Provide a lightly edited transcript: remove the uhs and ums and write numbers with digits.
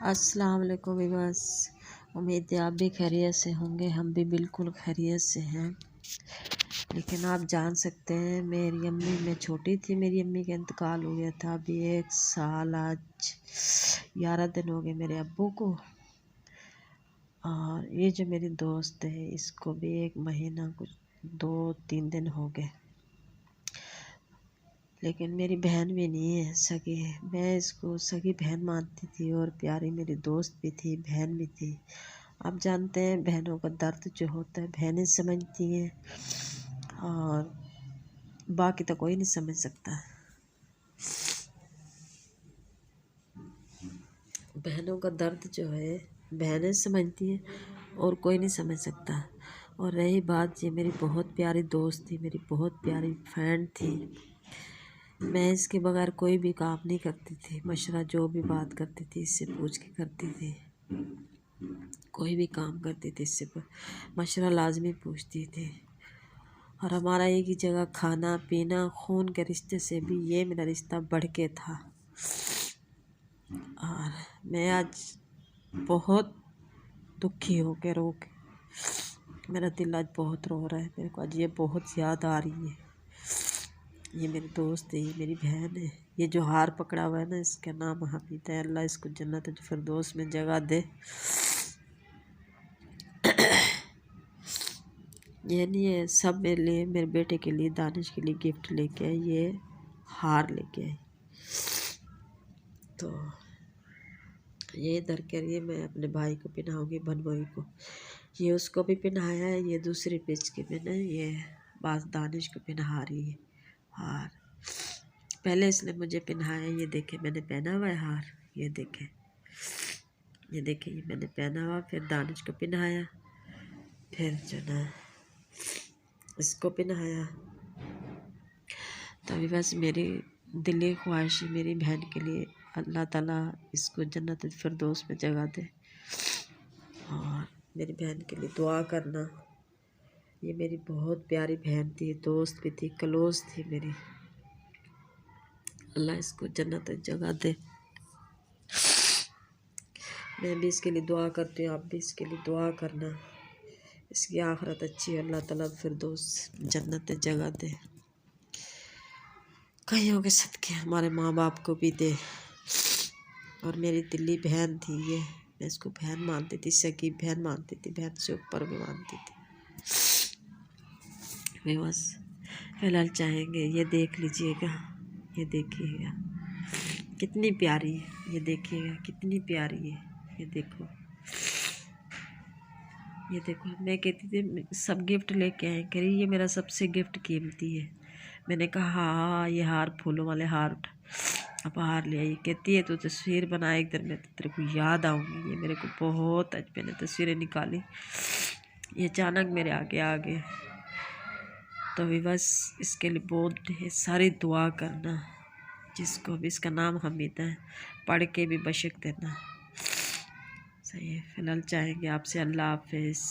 अस्सलाम वालेकुम विवास। उम्मीद है आप भी खैरियत से होंगे। हम भी बिल्कुल खैरियत से हैं। लेकिन आप जान सकते हैं मेरी अम्मी, मैं छोटी थी, मेरी अम्मी का इंतकाल हो गया था। अभी 1 साल, आज 11 दिन हो गए मेरे अब्बू को। और ये जो मेरी दोस्त है इसको भी 1 महीना कुछ 2-3 दिन हो गए। लेकिन मेरी बहन भी नहीं है, सगी है। मैं इसको सगी बहन मानती थी और प्यारी मेरी दोस्त भी थी, बहन भी थी। आप जानते हैं बहनों का दर्द जो होता है बहनें समझती हैं और बाकी तो कोई नहीं समझ सकता। बहनों का दर्द जो है बहनें समझती हैं और कोई नहीं समझ सकता। और रही बात, ये मेरी बहुत प्यारी दोस्त थी, मेरी बहुत प्यारी फ्रेंड थी। मैं इसके बगैर कोई भी काम नहीं करती थी। मशवरा जो भी बात करती थी इससे पूछ के करती थी। कोई भी काम करती थी इससे मशवरा लाजमी पूछती थी। और हमारा एक ही जगह खाना पीना, खून के रिश्ते से भी ये मेरा रिश्ता बढ़ के था। और मैं आज बहुत दुखी हो के रो के, मेरा दिल आज बहुत रो रहा है। मेरे को आज ये बहुत याद आ रही है। ये मेरी दोस्त है, ये मेरी बहन है। ये जो हार पकड़ा हुआ है ना, इसका नाम हमीदा है। अल्लाह इसको जन्नत फिरदौस में जगह दे। ये नहीं है, सब मेरे लिए, मेरे बेटे के लिए, दानिश के लिए गिफ्ट लेके आई। ये हार लेके आई। तो ये इधर के लिए मैं अपने भाई को पहनाऊँगी, बनबोई को। ये उसको भी पहनाया है। ये दूसरी पेज के मैंने ये बात दानिश को पहना रही है हार। पहले इसने मुझे पहनाया। ये देखे मैंने पहना हुआ है हार। ये देखे, ये देखे, ये मैंने पहना हुआ। फिर दानिश को पहनाया, फिर जो ना इसको पहनाया। तभी बस मेरी दिली ख्वाहिश है मेरी बहन के लिए, अल्लाह ताला इसको जन्नत फिरदौस में जगह दे। और मेरी बहन के लिए दुआ करना। ये मेरी बहुत प्यारी बहन थी, दोस्त भी थी, क्लोज थी मेरी। अल्लाह इसको जन्नत जगह दे। मैं भी इसके लिए दुआ करती हूँ, आप भी इसके लिए दुआ करना। इसकी आखिरत अच्छी, अल्लाह ताला फिरदौस जन्नत जगह दे। कईयों के सदके हमारे माँ बाप को भी दे। और मेरी दिल्ली बहन थी ये, मैं इसको बहन मानती थी, सगी बहन मानती थी, बहन से ऊपर भी मानती थी। मैं बस फिलहाल चाहेंगे ये देख लीजिएगा, ये देखिएगा कितनी प्यारी है। ये देखिएगा कितनी प्यारी है। ये देखो, ये देखो। मैं कहती थी सब गिफ्ट लेके आए, कह रही ये मेरा सबसे गिफ्ट कीमती है। मैंने कहा हाँ, ये हार, फूलों वाले हार अब हार ले आई। कहती है तो तस्वीर बना एक दिन, मैं तेरे को याद आऊँगी। ये मेरे को बहुत, आज मैंने तस्वीरें निकाली, ये अचानक मेरे आगे आ गए। तो भी बस इसके लिए बहुत ढेर सारी दुआ करना। जिसको भी इसका नाम हमीदा है, पढ़ के भी बशक देना। सही है। फिलहाल चाहेंगे आपसे अल्लाह हाफिज़।